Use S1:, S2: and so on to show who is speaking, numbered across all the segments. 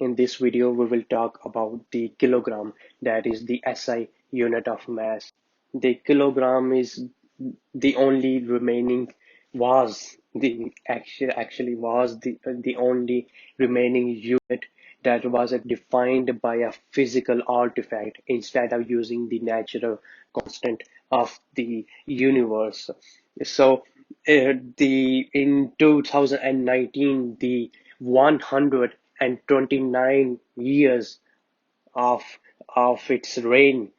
S1: In this video, we will talk about the kilogram, that is the SI unit of mass. The kilogram is the only remaining was the actually was the only remaining unit that was defined by a physical artifact instead of using the natural constant of the universe. So the in 2019, the 129 years of its reign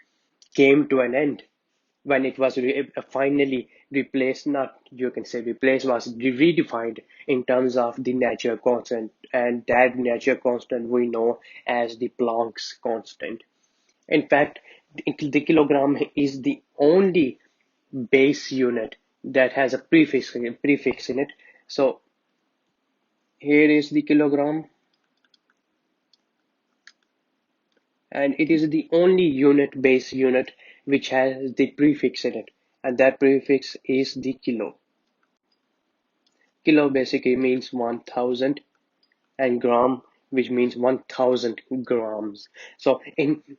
S1: came to an end when it was finally replaced. Not you can say replaced, was redefined in terms of the natural constant, and that natural constant we know as the Planck's constant. In fact, the kilogram is the only base unit that has a prefix in it. So here is the kilogram, and it is the only base unit which has the prefix in it, and that prefix is the kilo. Kilo basically means 1000, and gram, which means 1000 grams. So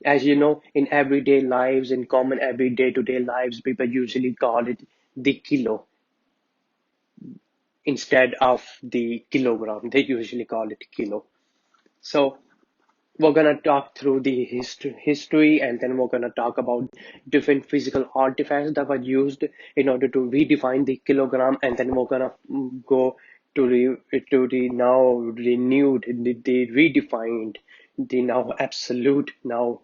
S1: as you know, in everyday lives, in common everyday to day lives, people usually call it the kilo instead of the kilogram. They usually call it kilo. So we're gonna talk through the history, and then we're gonna talk about different physical artifacts that were used in order to redefine the kilogram, and then we're gonna go to the now renewed, the redefined, the now absolute, now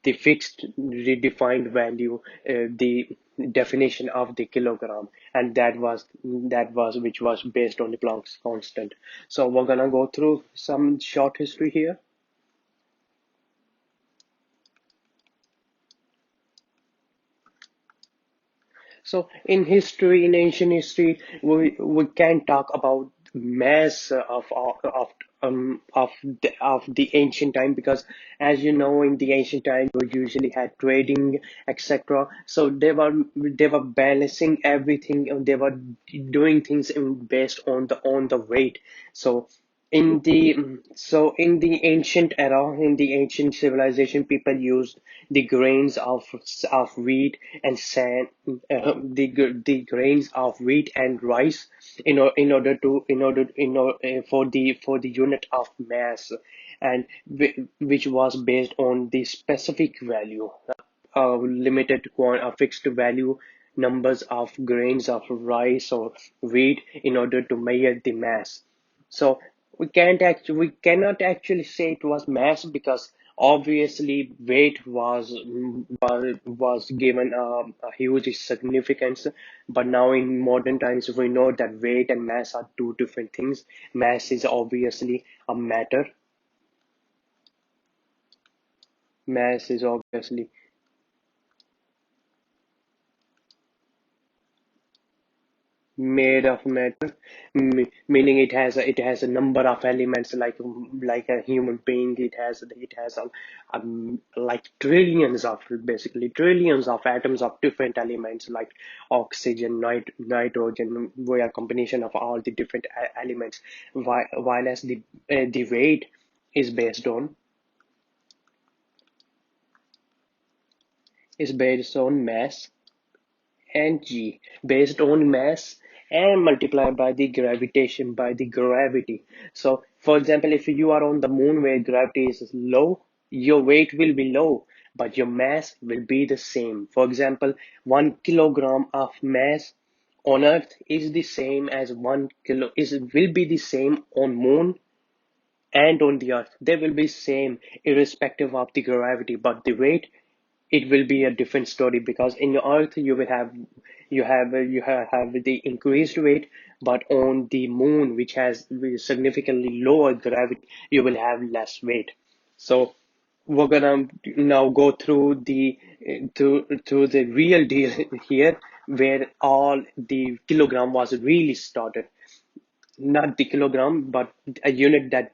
S1: the fixed redefined value, the definition of the kilogram, and that was which was based on the Planck's constant. So we're gonna go through some short history here. So in history, in ancient history, we can talk about mass of the ancient time, because as you know, in the ancient time we usually had trading, etc. So they were balancing everything, and they were doing things based on the weight. So in the ancient era, in the ancient civilization, people used the grains of wheat and sand, the grains of wheat and rice in order to for the unit of mass, and which was based on the specific value, a fixed value numbers of grains of rice or wheat in order to measure the mass. So we cannot actually say it was mass, because obviously weight was given a huge significance. But now in modern times we know that weight and mass are two different things. Mass is obviously a matter. Mass is obviously made of matter, meaning it has a number of elements, like a human being. It has like trillions of atoms of different elements, like oxygen, nitrogen. We are a combination of all the different elements, while as the weight is based on mass, and g, based on mass and multiplied by the gravity. So for example, if you are on the moon where gravity is low, your weight will be low, but your mass will be the same. For example, 1 kilogram of mass on earth is the same as 1 kilo is will be the same on moon and on the earth. They will be same irrespective of the gravity, but the weight, it will be a different story, because in the earth you will have have the increased weight, but on the moon, which has significantly lower gravity, you will have less weight. So we're gonna now go through the real deal here, where all the kilogram was really started. Not the kilogram, but a unit that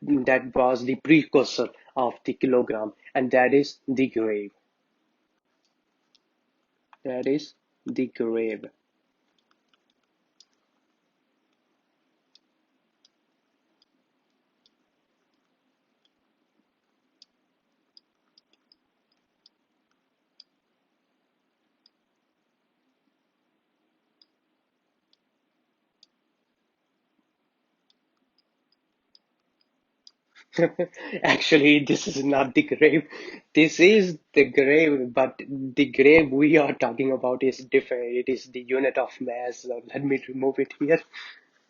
S1: was the precursor of the kilogram, and that is the grave. That is the grave. Actually, this is not the grave. This is the grave, but the grave we are talking about is different. It is the unit of mass. So let me remove it here,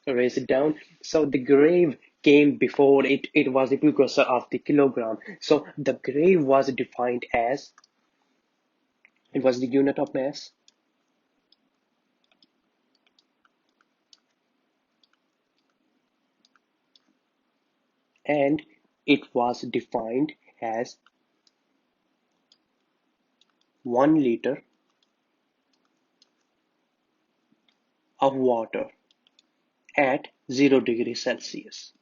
S1: erase it down. So the grave came before it. It was the precursor of the kilogram. So the grave was defined as, it was the unit of mass, and it was defined as 1 liter of water at 0 degrees Celsius.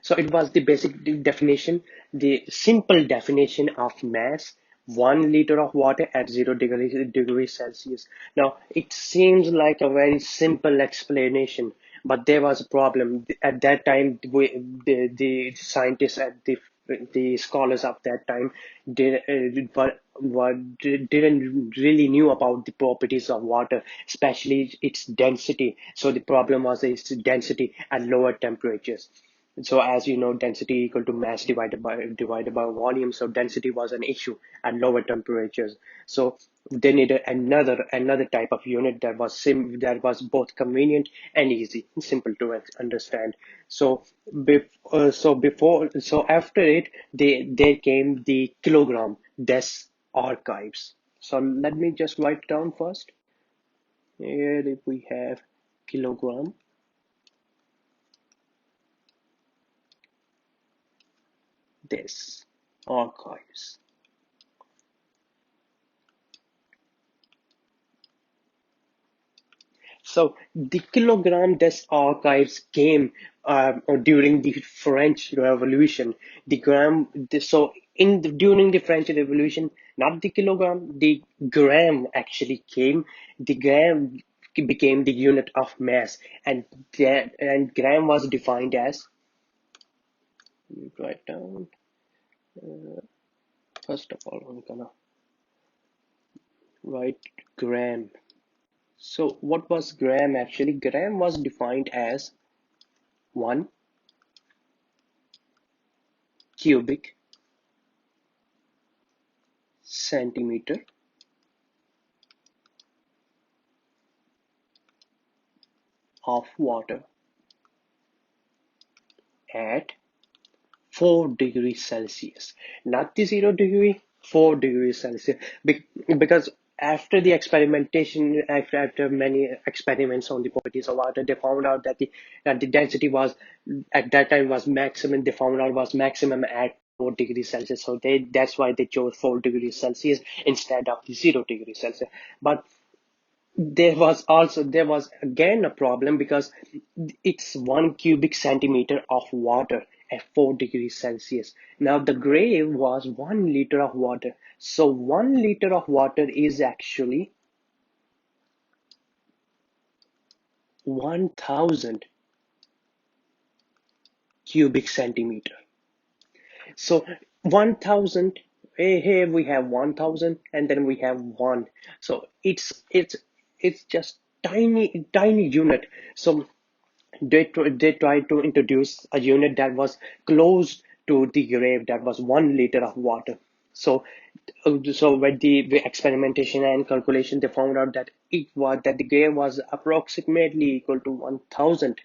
S1: So it was the basic definition, the simple definition of mass, 1 liter of water at 0 degrees Celsius. Now, it seems like a very simple explanation, but there was a problem. At that time, the scientists at the scholars of that time didn't really knew about the properties of water, especially its density. So the problem was its density at lower temperatures. So as you know, density equal to mass divided by volume. So density was an issue at lower temperatures. So they needed another type of unit that was both convenient and easy, simple to understand. So after it, they came the kilogram des archives. So let me just write down first. Here if we have kilogram des archives. So the kilogram des archives came during the French Revolution. During the French Revolution, not the kilogram, the gram actually came. The gram became the unit of mass, and gram was defined as. Let me write down. First of all, I'm gonna write gram. So what was gram actually? Gram was defined as 1 cubic centimeter of water at 4 degrees Celsius. Not the 0 degree, 4 degrees Celsius. Because after the experimentation, after many experiments on the properties of water, they found out that the density was at that time was maximum. They found out was maximum at 4 degrees Celsius. So that's why they chose 4 degrees Celsius instead of the 0 degrees Celsius. But there was again a problem because it's 1 cubic centimeter of water at 4 degrees Celsius. Now the grave was 1 liter of water. So 1 liter of water is actually 1000 cubic centimeter. So 1000, here we have 1000 and then we have one. So it's just tiny unit. So they tried to introduce a unit that was close to the grave, that was 1 liter of water. So with the experimentation and calculation, they found out that the grave was approximately equal to 1000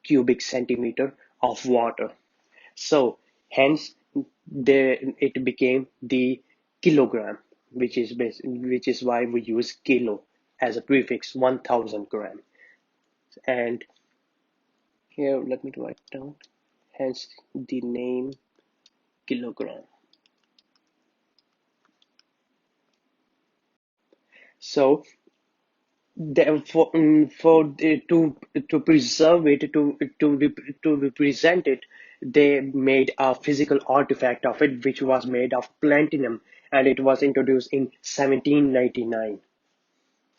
S1: cubic centimeter of water. So hence it became the kilogram, which is why we use kilo as a prefix, 1000 gram. And here, let me write down, hence the name kilogram. So, to preserve it, to represent it, they made a physical artifact of it, which was made of platinum, and it was introduced in 1799.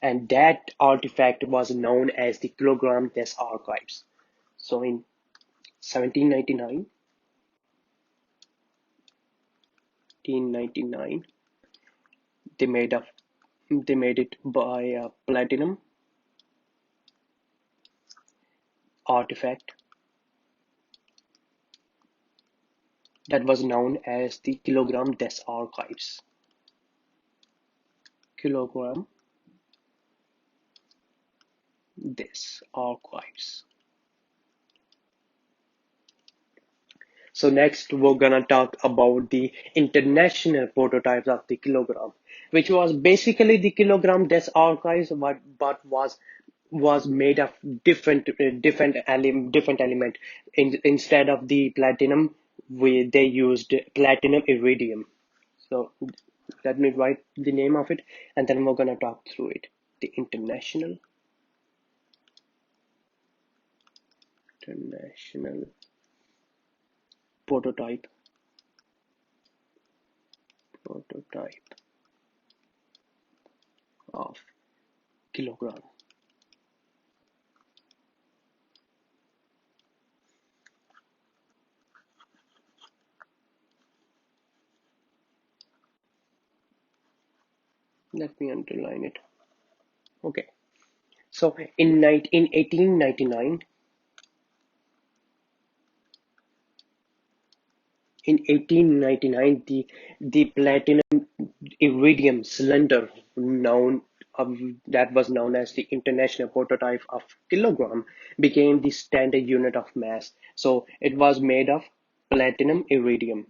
S1: And that artifact was known as the kilogram des archives. So in 1799, they made a they made it by a platinum artifact that was known as the kilogram des archives. Kilogram des archives. So next we're gonna talk about the international prototypes of the kilogram, which was basically the kilogram des archives, but was made of different element. Instead of the platinum, they used platinum iridium. So let me write the name of it, and then we're gonna talk through it. The international prototype prototype of kilogram. Let me underline it. Okay. So in 1899, the platinum iridium cylinder known that was known as the international prototype of kilogram became the standard unit of mass. So it was made of platinum iridium.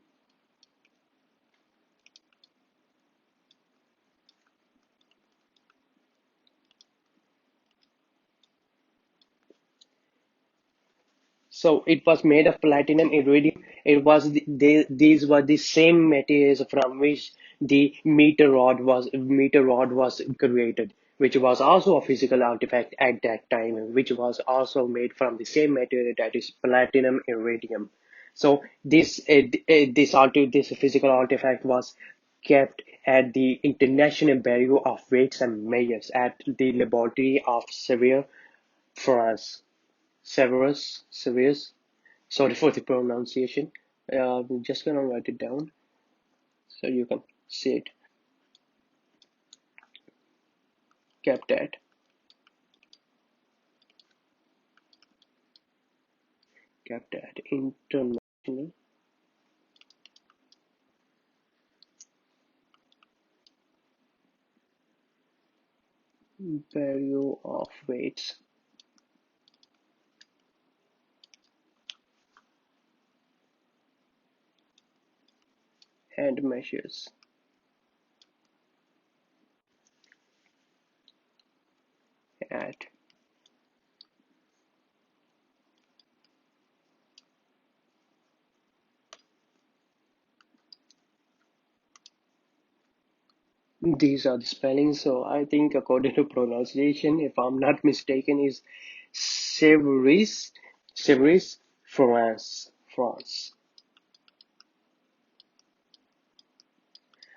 S1: So it was made of platinum iridium. These were the same materials from which the meter rod was created, which was also a physical artifact at that time, which was also made from the same material, that is platinum iridium. So this physical artifact was kept at the International Bureau of Weights and Measures at the laboratory of Seville, France. Severus. Sorry for the pronunciation. I'm just gonna write it down so you can see it. Kept at International Bureau of Weights and Measures at these are the spellings. So I think according to pronunciation, if I'm not mistaken, is Severus, Severus, France.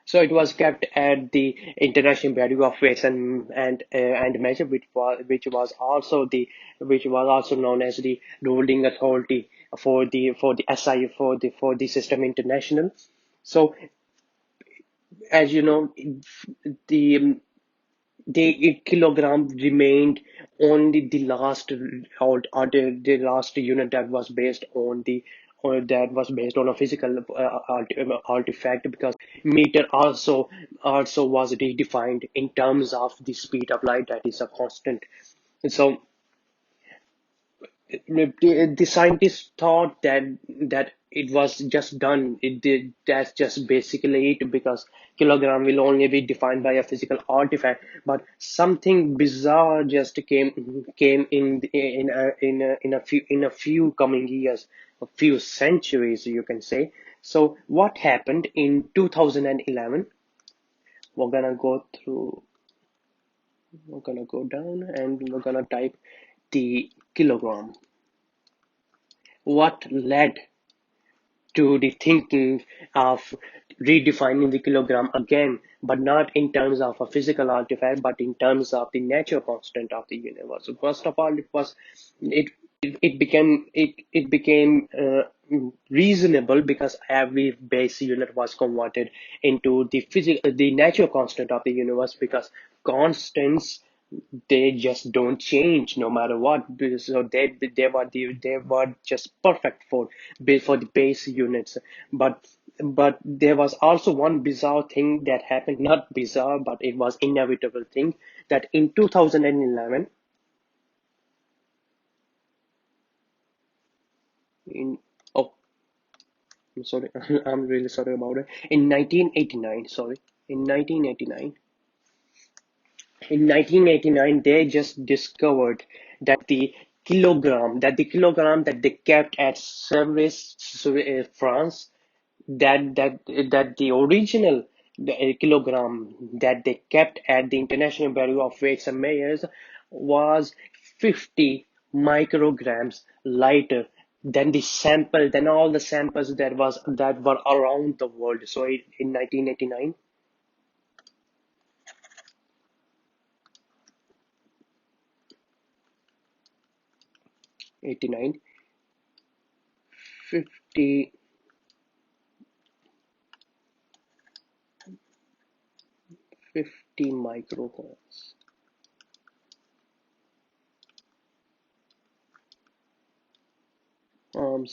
S1: So it was kept at the International Bureau of Weights and Measure, which was also known as the ruling authority for the SI for the system international. So as you know, the the kilogram remained only the last or the last unit that was based on the or that was based on a physical artifact, because meter also was redefined in terms of the speed of light, that is a constant. So the scientists thought that it was just done. It did. That's just basically it, because kilogram will only be defined by a physical artifact. But something bizarre just came in a few coming years, a few centuries, you can say. So what happened in 2011? We're gonna go through. We're gonna go down and we're gonna type the kilogram. What led to the thinking of redefining the kilogram again, but not in terms of a physical artifact, but in terms of the natural constant of the universe. So first of all, it it became reasonable, because every base unit was converted into the natural constant of the universe, because constants They just don't change no matter what. So they were just perfect for the base units. But there was also one bizarre thing that happened, not bizarre, but it was inevitable thing, that in 2011, in oh, I'm sorry, I'm really sorry about it. In 1989, sorry, in 1989, in 1989, they just discovered that the kilogram that they kept at Sevres, France, that the original kilogram that they kept at the International Bureau of Weights and Measures was 50 micrograms lighter than all the samples that were around the world. So in 1989, 89, 50 50 micrograms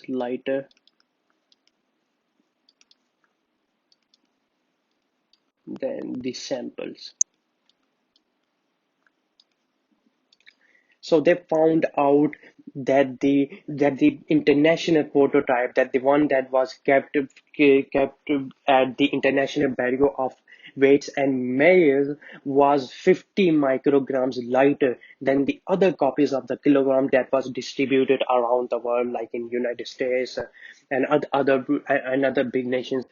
S1: lighter than the samples. So they found out that the international prototype, that the one that was kept at the International Bureau of Weights and Measures, was 50 micrograms lighter than the other copies of the kilogram that was distributed around the world, like in United States, and other big nations.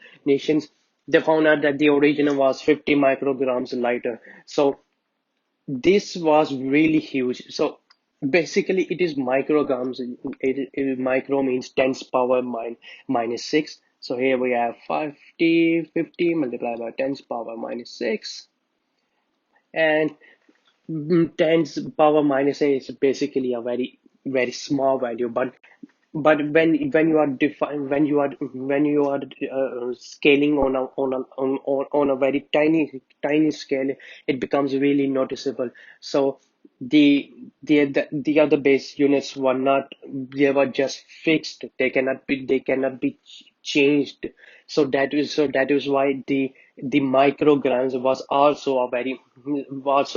S1: They found out that the original was 50 micrograms lighter. So this was really huge. So basically, it is micrograms. Micro means tens power minus 6. So here we have 50 multiplied by tens power minus 6. And tens power minus 8 is basically a very small value. But when you are scaling on a very tiny scale, it becomes really noticeable. So the other base units were not, they were just fixed. They cannot be changed. So that is why the micrograms was also a very was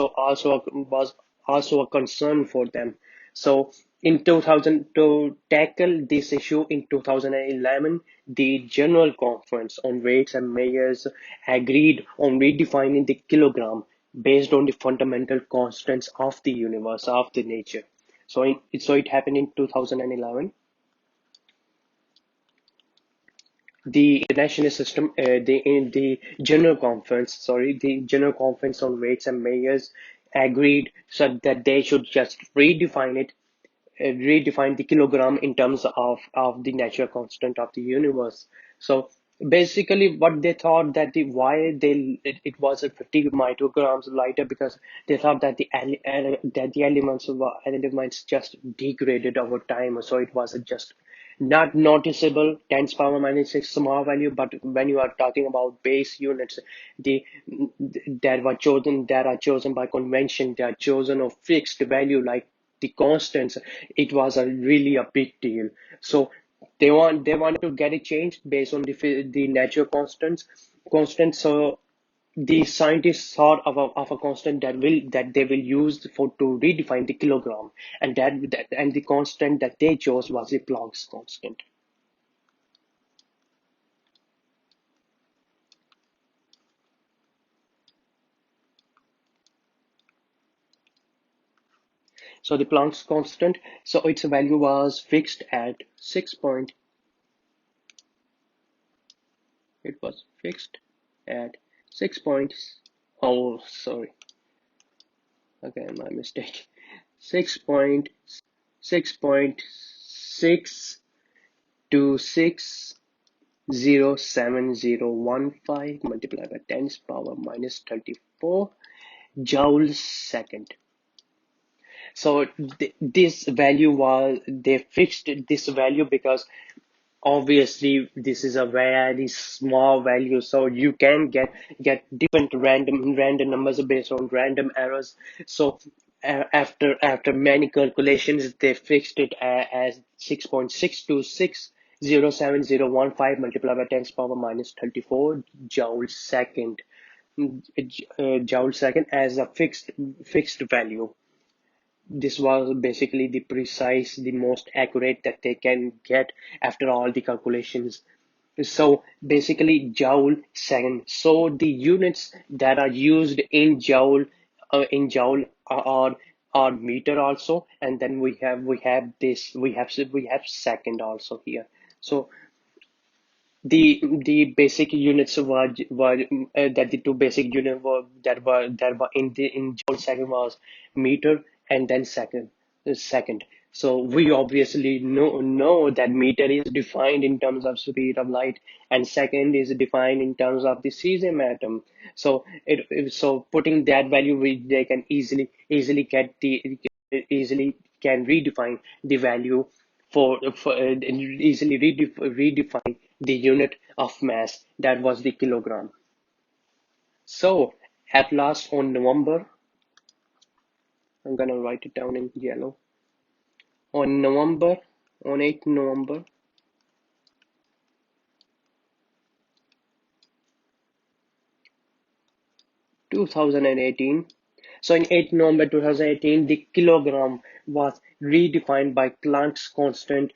S1: also a concern for them. So in 2000, to tackle this issue in 2011, the General Conference on Weights and Measures agreed on redefining the kilogram based on the fundamental constants of the universe, of the nature. So it happened in 2011. The international system, the General Conference on Weights and Measures agreed so that they should just redefine the kilogram in terms of the natural constant of the universe. So basically, what they thought, that it was a 50 micrograms lighter, because they thought that the elements just degraded over time. So it was just not noticeable, 10 power minus 6 small value. But when you are talking about base units, the that are chosen by convention, they are chosen of fixed value, like the constants. It was a really a big deal. So they want to get it changed based on the natural constants. So the scientists thought of a constant that they will use for to redefine the kilogram, and the constant that they chose was the Planck's constant. So the Planck's constant, so its value was fixed at 6 point. It was fixed at 6 points. Oh, sorry. Again, my mistake. 6.6.6260715 multiplied by 10 power minus 34 joules second. So this value was, they fixed this value because obviously this is a very small value, so you can get different random numbers based on random errors. So after many calculations, they fixed it as 6.6260715 multiplied by 10 to the power minus 34 joule second, joule second as a fixed value. This was basically the precise, the most accurate that they can get after all the calculations. So basically joule second. So the units that are used in joule are meter also, and then we have second also here. So the basic units that the two basic units were in joule second was meter and then second. So we obviously know that meter is defined in terms of speed of light, and second is defined in terms of the cesium atom. So so putting that value, they can easily can redefine the value for easily redefine the unit of mass, that was the kilogram. So at last on November, I'm gonna write it down in yellow. On November, on 8th November 2018. So in 8th November 2018, the kilogram was redefined by Planck's constant.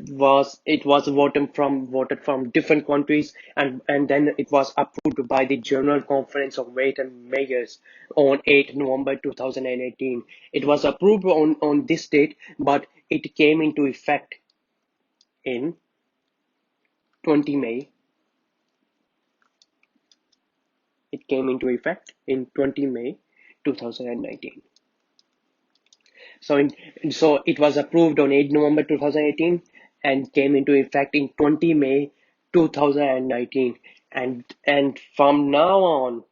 S1: Was voted from different countries, and then it was approved by the General Conference of Weight and Measures on 8 November 2018. It was approved on this date, but it came into effect in 20 May. It came into effect in 20 May 2019. So it was approved on 8 November 2018 and came into effect in 20 May 2019. And from now on,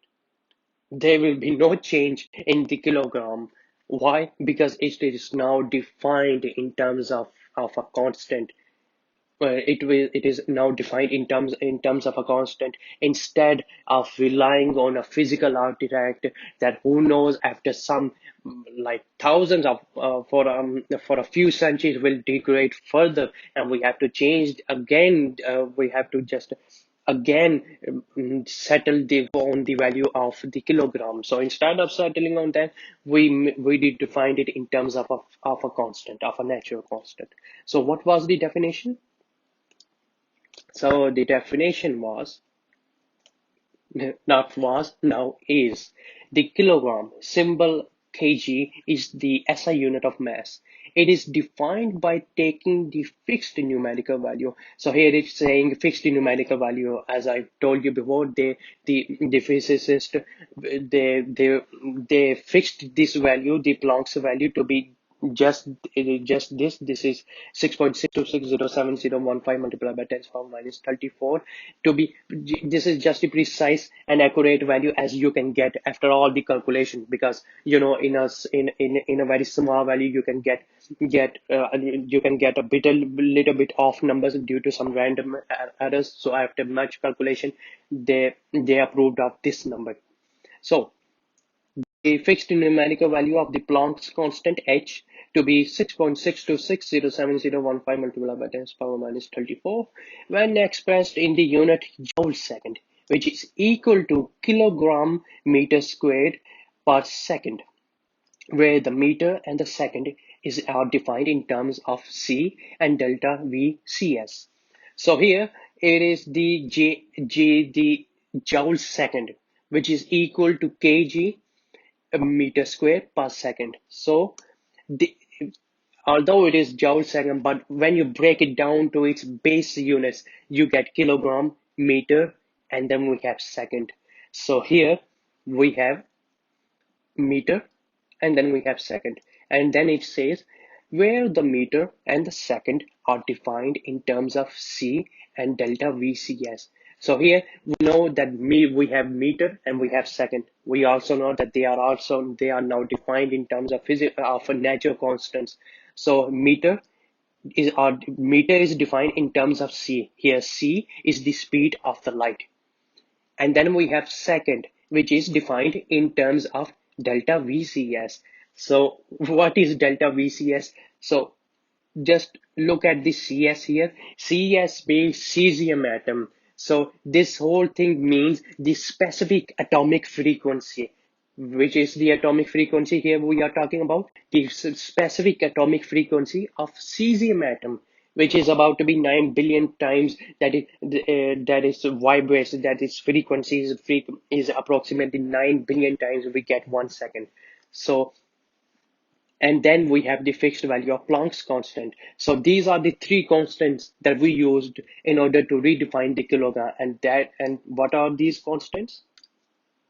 S1: there will be no change in the kilogram. Why? Because it is now defined in terms of a constant. It is now defined in terms of a constant, instead of relying on a physical artifact that, who knows, after some like thousands of for a few centuries will degrade further, and we have to change again. We have to just again settle on the value of the kilogram. So instead of settling on that, we need to find it in terms of a constant, of a natural constant. So what was the definition? So the definition was, not was, now is. The kilogram, symbol kg, is the SI unit of mass. It is defined by taking the fixed numerical value. So here it's saying fixed numerical value. As I told you before, the physicist, they fixed this value, the Planck's value, to be just just this. This is 6.6260715 multiplied by 10 to the power minus 34, to be, this is just a precise and accurate value as you can get after all the calculation, because in a very small value you can get little bit off numbers due to some random errors. So after much calculation, they approved of this number. So a fixed numerical value of the Planck's constant h to be 6.6260715 multiplied by 10 to the power minus 34 when expressed in the unit joule second, which is equal to kilogram meter squared per second, where the meter and the second are defined in terms of C and delta V CS. So here it is the joule second, which is equal to kg a meter square per second. So the, although it is joule second, but when you break it down to its base units, you get kilogram, meter, and then we have second. So here we have meter, and then we have second. And then it says where the meter and the second are defined in terms of C and delta VCS. So here we know that we have meter and we have second. We also know that they are now defined in terms of natural constants. So meter is our meter is defined in terms of C. Here C is the speed of the light. And then we have second, which is defined in terms of delta VCS. So what is delta VCS? So just look at the CS here. CS being cesium atom. So this whole thing means the specific atomic frequency. Which is the atomic frequency here we are talking about? The specific atomic frequency of cesium atom, which is about to be 9 billion times that is vibrates, that is frequency is approximately 9 billion times we get 1 second. So and then we have the fixed value of Planck's constant. So these are the three constants that we used in order to redefine the kilogram. And what are these constants?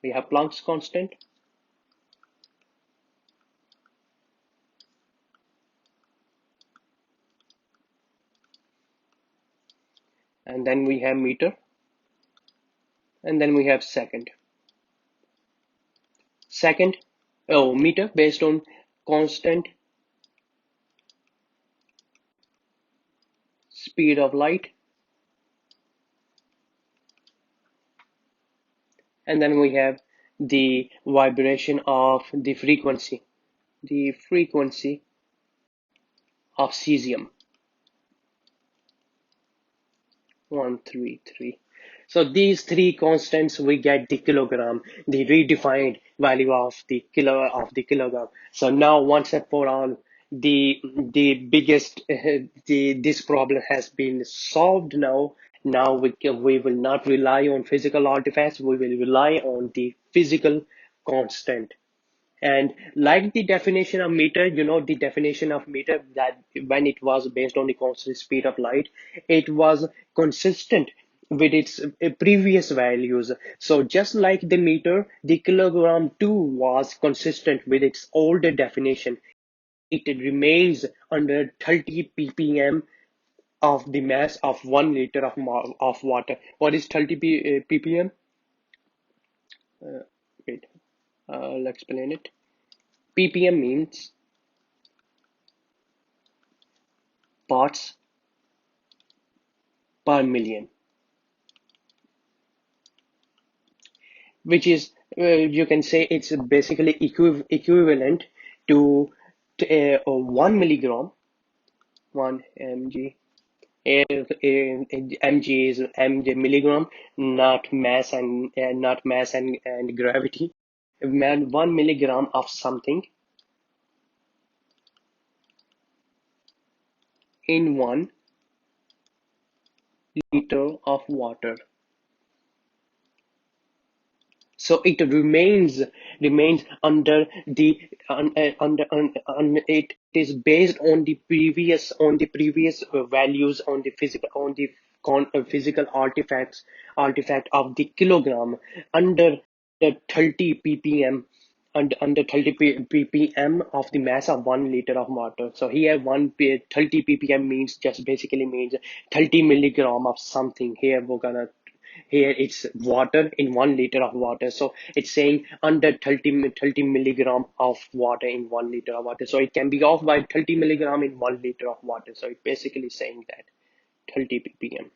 S1: We have Planck's constant, and then we have meter, and then we have second. Second, oh, meter based on constant speed of light, and then we have the vibration of the frequency of cesium. 133. So these three constants we get the kilogram, the redefined value of the kilogram. So now once and for all, the biggest this problem has been solved now. Now we will not rely on physical artifacts. We will rely on the physical constant. And like the definition of meter, the definition of meter that when it was based on the constant speed of light, it was consistent with its previous values. So just like the meter, the kilogram too was consistent with its older definition. It remains under 30 ppm of the mass of 1 liter of water. What is 30 ppm? Wait, I'll explain it. ppm means parts per million, which is you can say it's basically equivalent to 1 milligram, 1 mg. Mg is mg milligram, not mass and gravity. Man, 1 milligram of something in 1 liter of water. So it remains under the it is based on the previous values on the physical artifact of the kilogram under the 30 ppm, under 30 ppm of the mass of 1 liter of water. So here 30 ppm means just basically means 30 milligram of something. Here it's water in 1 liter of water. So it's saying under 30 milligram of water in 1 liter of water. So it can be off by 30 milligram in 1 liter of water. So it's basically saying that 30 ppm.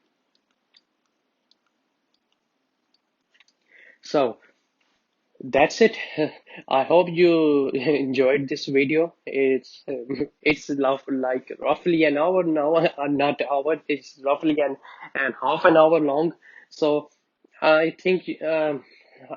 S1: So that's it. I hope you enjoyed this video. It's like roughly an hour now, not hour. It's roughly an half an hour long. So I think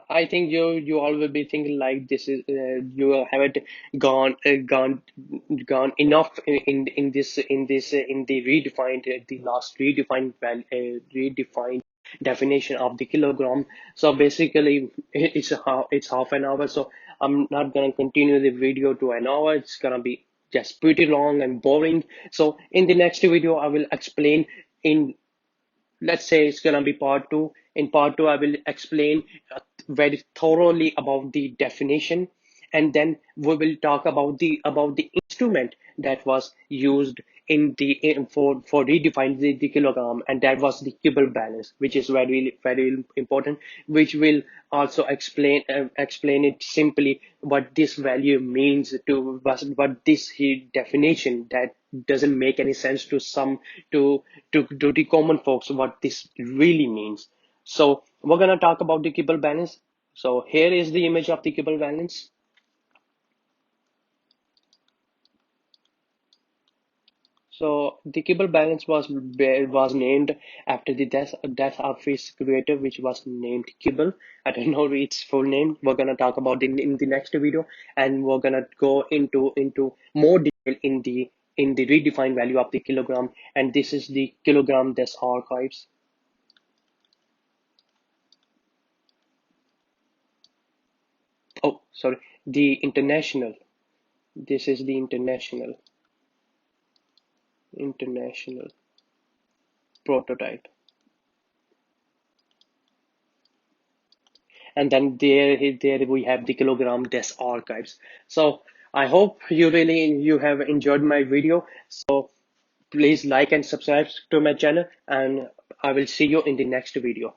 S1: I think you all will be thinking like this is you haven't gone gone enough in the redefined the last redefined definition of the kilogram. So basically, it's half an hour. So I'm not gonna continue the video to an hour. It's gonna be just pretty long and boring. So in the next video, I will explain in, let's say it's gonna be part two. In part two, I will explain very thoroughly about the definition, and then we will talk about the instrument that was used for redefine the kilogram, and that was the kibble balance, which is very important, which will also explain it simply what this value means to what this definition that doesn't make any sense to some to the common folks what this really means. So we're gonna talk about the kibble balance. So here is the image of the kibble balance. So the Kibble balance was named after the death of his creator, which was named Kibble. I don't know its full name. We're gonna talk about it in the next video, and we're gonna go into more detail in the redefined value of the kilogram. And this is the kilogram des archives. Oh, sorry, the international. This is the international prototype. And then there we have the kilogram des archives. So I hope you have enjoyed my video. So please like and subscribe to my channel, and I will see you in the next video.